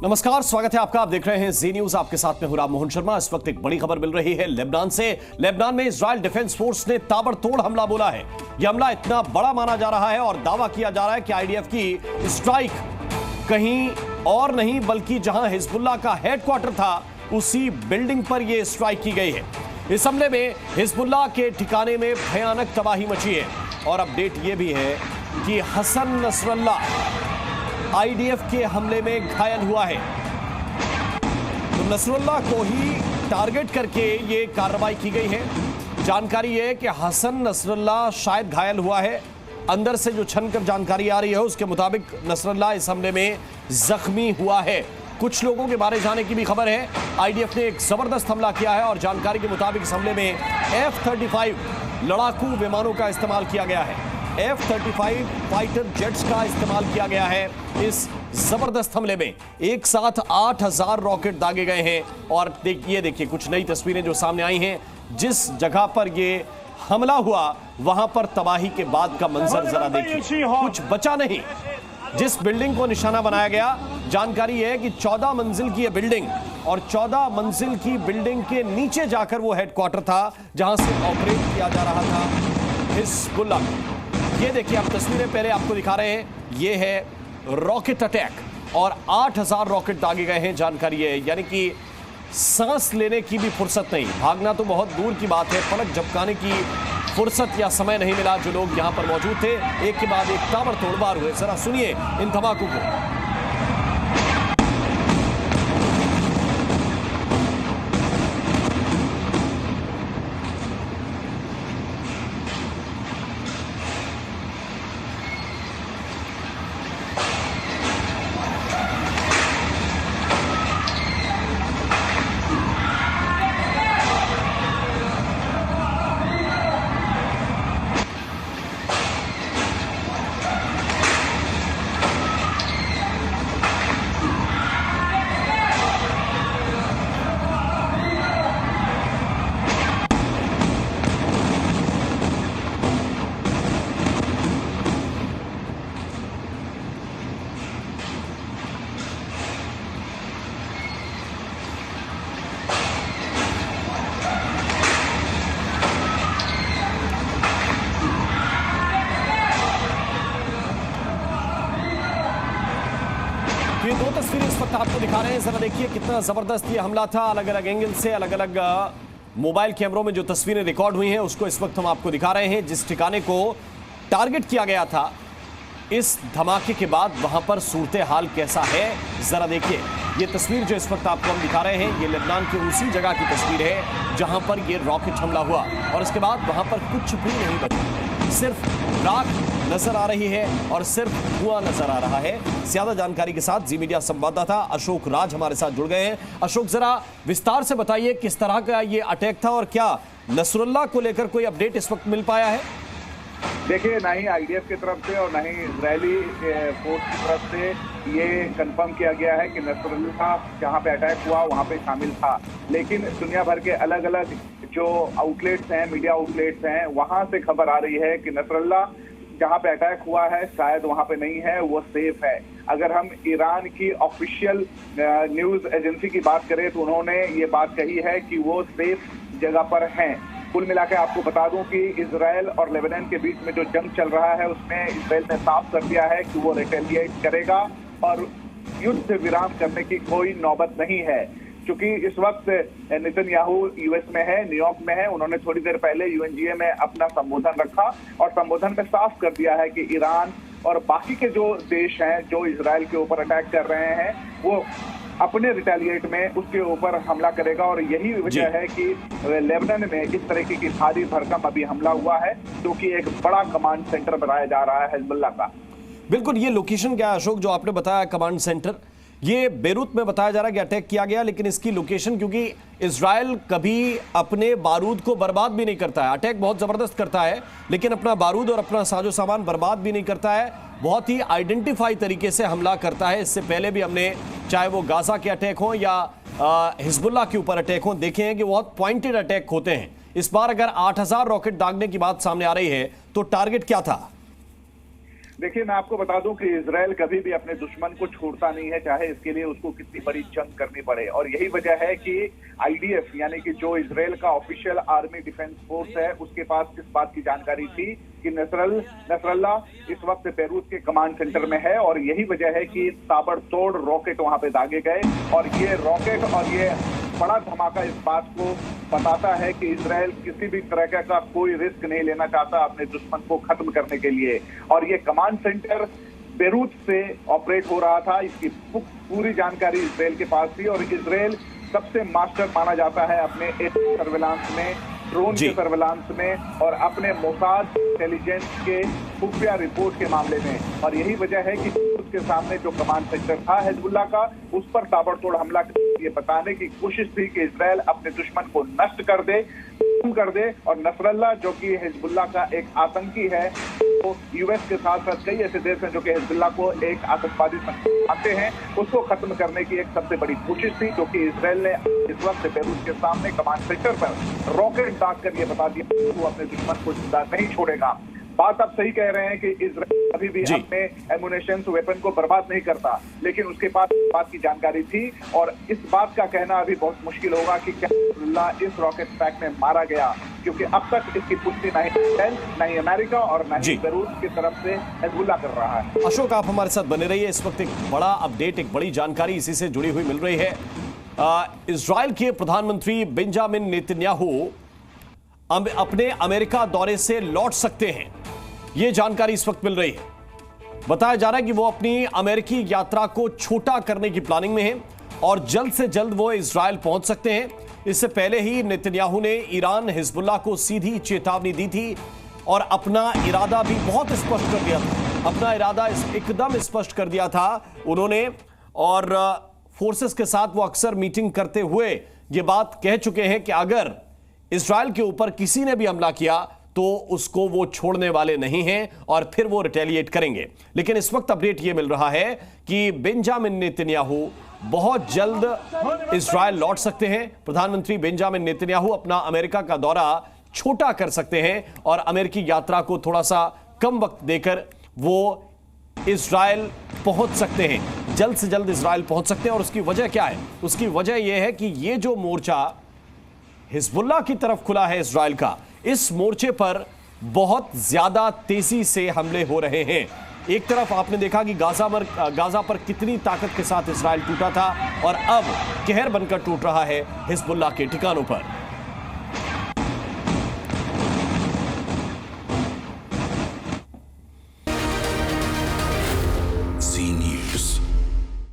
नमस्कार, स्वागत है आपका। आप देख रहे हैं जी न्यूज। आपके साथ में हूं राम मोहन शर्मा। इस वक्त एक बड़ी खबर मिल रही है लेबनान से। लेबनान में इजराइल डिफेंस फोर्स ने ताबड़तोड़ हमला बोला है। यह हमला इतना बड़ा माना जा रहा है और दावा किया जा रहा है कि आईडीएफ की स्ट्राइक कहीं और नहीं बल्कि जहां हिजबुल्लाह का हेडक्वार्टर था उसी बिल्डिंग पर यह स्ट्राइक की गई है। इस हमले में हिजबुल्लाह के ठिकाने में भयानक तबाही मची है और अपडेट यह भी है कि हसन नसरल्लाह आईडीएफ के हमले में घायल हुआ है। तो नसरुल्लाह को ही टारगेट करके ये कार्रवाई की गई है। जानकारी है कि हसन नसरुल्लाह शायद घायल हुआ है। अंदर से जो छनकर जानकारी आ रही है उसके मुताबिक नसरुल्लाह इस हमले में जख्मी हुआ है। कुछ लोगों के मारे जाने की भी खबर है। आईडीएफ ने एक जबरदस्त हमला किया है और जानकारी के मुताबिक इस हमले में F-35 लड़ाकू विमानों का इस्तेमाल किया गया है। F-35 फाइटर जेट्स का इस्तेमाल किया गया है। इस जबरदस्त हमले में एक साथ 8000 रॉकेट दागे गए हैं और देखिए कुछ नई तस्वीरें जो सामने आई हैं। जिस जगह पर ये हमला हुआ वहां पर तबाही के बाद का मंजर जरा देखिए, कुछ बचा नहीं। जिस बिल्डिंग को निशाना बनाया गया, जानकारी है कि 14 मंजिल की यह बिल्डिंग और 14 मंजिल की बिल्डिंग के नीचे जाकर वो हेडक्वार्टर था जहां से ऑपरेट किया जा रहा था हिजबुल्लाह। ये देखिए, आप तस्वीरें पहले आपको दिखा रहे हैं। ये है रॉकेट अटैक और 8000 रॉकेट दागे गए हैं। जानकारी है यानी कि सांस लेने की भी फुर्सत नहीं। भागना तो बहुत दूर की बात है, पलक झपकाने की फुर्सत या समय नहीं मिला। जो लोग यहां पर मौजूद थे एक के बाद एक ताबड़तोड़ वार हुए। जरा सुनिए इन धमाकों को। ये दो तस्वीरें इस वक्त आपको दिखा रहे हैं। जरा देखिए कितना जबरदस्त ये हमला था। अलग अलग एंगल से अलग अलग मोबाइल कैमरों में जो तस्वीरें रिकॉर्ड हुई हैं उसको इस वक्त हम आपको दिखा रहे हैं। जिस ठिकाने को टारगेट किया गया था, इस धमाके के बाद वहां पर सूरत हाल कैसा है जरा देखिए। ये तस्वीर जो इस वक्त आपको हम दिखा रहे हैं ये लेबनान के उसी जगह की तस्वीर है जहां पर ये रॉकेट हमला हुआ और इसके बाद वहां पर कुछ भी नहीं बचा, सिर्फ राख नजर आ रही है और सिर्फ धुआं नजर आ रहा है। ज्यादा जानकारी के साथ जी मीडिया संवाददाता अशोक राज हमारे साथ जुड़ गए हैं। अशोक, जरा विस्तार से बताइए किस तरह का ये अटैक था और क्या नसरुल्लाह को लेकर कोई अपडेट इस वक्त मिल पाया है? देखिए, ना ही आईडीएफ की तरफ से और ना ही इजरायली फोर्स की तरफ से ये कंफर्म किया गया है कि नसरुल्लाह जहां पे अटैक हुआ वहां पे शामिल था। लेकिन दुनिया भर के अलग अलग जो आउटलेट्स हैं, मीडिया आउटलेट्स हैं, वहां से खबर आ रही है कि नसरुल्लाह जहां पे अटैक हुआ है शायद वहां पे नहीं है, वो सेफ है। अगर हम ईरान की ऑफिशियल न्यूज एजेंसी की बात करें तो उन्होंने ये बात कही है कि वो सेफ जगह पर हैं। कुल मिला के आपको बता दूं कि इजराइल और लेबनान के बीच में जो जंग चल रहा है उसमें इजराइल ने साफ कर दिया है कि वो रिटेलिएट करेगा और युद्ध विराम करने की कोई नौबत नहीं है। क्योंकि इस वक्त नेतन्याहू यूएस में है, न्यूयॉर्क में है। उन्होंने थोड़ी देर पहले यूएनजीए में अपना संबोधन रखा और संबोधन में साफ कर दिया है कि ईरान और बाकी के जो देश हैं जो इजराइल के ऊपर अटैक कर रहे हैं वो अपने रिटेलिएट में उसके ऊपर हमला करेगा। और यही वजह है कि लेबनान में इस तरीके की भारी भरकम अभी हमला हुआ है, जो कि एक बड़ा कमांड सेंटर बनाया जा रहा है हिजबुल्लाह का। बिल्कुल, ये लोकेशन क्या है अशोक जो आपने बताया कमांड सेंटर? ये बेरूत में बताया जा रहा है कि अटैक किया गया, लेकिन इसकी लोकेशन, क्योंकि इजराइल कभी अपने बारूद को बर्बाद भी नहीं करता है। अटैक बहुत जबरदस्त करता है लेकिन अपना बारूद और अपना साजो सामान बर्बाद भी नहीं करता है। बहुत ही आइडेंटिफाई तरीके से हमला करता है। इससे पहले भी हमने, चाहे वो गाजा के अटैक हो या हिजबुल्लाह के ऊपर अटैक हो, देखे हैं कि बहुत पॉइंटेड अटैक होते हैं। इस बार अगर 8000 रॉकेट दागने की बात सामने आ रही है तो टारगेट क्या था? देखिए, मैं आपको बता दूं कि इजराइल कभी भी अपने दुश्मन को छोड़ता नहीं है, चाहे इसके लिए उसको कितनी बड़ी जंग करनी पड़े। और यही वजह है कि आईडीएफ यानी कि जो इजराइल का ऑफिशियल आर्मी डिफेंस फोर्स है, उसके पास इस बात की जानकारी थी कि नसरल्ला इस वक्त बेरूत के कमांड सेंटर में है। और यही वजह है कि ताबड़तोड़ रॉकेट वहां पे दागे गए। और ये रॉकेट और ये बड़ा धमाका इस बात को बताता है कि इजराइल किसी भी तरह का कोई रिस्क नहीं लेना चाहता अपने दुश्मन को खत्म करने के लिए। और ये कमांड सेंटर बेरूत से ऑपरेट हो रहा था, इसकी पूरी जानकारी इजराइल के पास थी। और इजराइल सबसे मास्टर माना जाता है अपने सर्विलांस में, ड्रोन के सर्विलांस में और अपने मोसाद इंटेलिजेंस के खुफिया रिपोर्ट के मामले में। और यही वजह है कि उसके सामने जो कमांड सेंटर था हिजबुल्लाह का, उस पर ताबड़तोड़ हमला ये बताने की कोशिश थी कि इजराइल अपने दुश्मन को नष्ट कर दे, कर दे। और नसरल्ला जो कि हिजबुल्लाह का एक आतंकी है, तो यूएस के साथ साथ कई ऐसे देश हैं जो कि हिजबुल्लाह को एक आतंकवादी मानते हैं, उसको खत्म करने की एक सबसे बड़ी कोशिश थी। क्योंकि इजराइल ने इस वक्त बेरूत के सामने कमांड सेंटर पर रॉकेट दाग कर ये बता दिया कि वो अपने दुश्मन को जिंदा नहीं छोड़ेगा। बात आप सही कह रहे हैं कि इजराइल अभी भी अपने एमुनेशन वेपन को बर्बाद नहीं करता, लेकिन उसके पास इस बात की जानकारी थी। और इस बात का कहना अभी बहुत मुश्किल होगा कि क्या इस रॉकेट अटैक में मारा गया, क्योंकि अब तक इसकी पुष्टि नहीं इजराइल, नहीं अमेरिका और नहीं बेरूत की तरफ से हिजबुल्लाह कर रहा है। अशोक, आप हमारे साथ बने रहिए। इस वक्त एक बड़ा अपडेट, एक बड़ी जानकारी इसी से जुड़ी हुई मिल रही है। इजराइल के प्रधानमंत्री बेंजामिन नेतन्याहू अपने अमेरिका दौरे से लौट सकते हैं, यह जानकारी इस वक्त मिल रही है। बताया जा रहा है कि वो अपनी अमेरिकी यात्रा को छोटा करने की प्लानिंग में हैं और जल्द से जल्द वो इजराइल पहुंच सकते हैं। इससे पहले ही नेतन्याहू ने ईरान, हिजबुल्लाह को सीधी चेतावनी दी थी और अपना इरादा भी बहुत स्पष्ट कर दिया था। अपना इरादा एकदम स्पष्ट कर दिया था उन्होंने। और फोर्सेस के साथ वो अक्सर मीटिंग करते हुए ये बात कह चुके हैं कि अगर इजराइल के ऊपर किसी ने भी हमला किया तो उसको वो छोड़ने वाले नहीं हैं और फिर वो रिटेलिएट करेंगे। लेकिन इस वक्त अपडेट ये मिल रहा है कि बेंजामिन नेतन्याहू बहुत जल्द इजराइल लौट सकते हैं। प्रधानमंत्री बेंजामिन नेतन्याहू अपना अमेरिका का दौरा छोटा कर सकते हैं और अमेरिकी यात्रा को थोड़ा सा कम वक्त देकर वो इजराइल पहुंच सकते हैं, जल्द से जल्द इजराइल पहुंच सकते हैं। और उसकी वजह क्या है? उसकी वजह यह है कि ये जो मोर्चा हिजबुल्लाह की तरफ खुला है इजराइल का, इस मोर्चे पर बहुत ज्यादा तेजी से हमले हो रहे हैं। एक तरफ आपने देखा कि गाजा पर कितनी ताकत के साथ इजराइल टूटा था और अब कहर बनकर टूट रहा है हिजबुल्लाह के ठिकानों पर।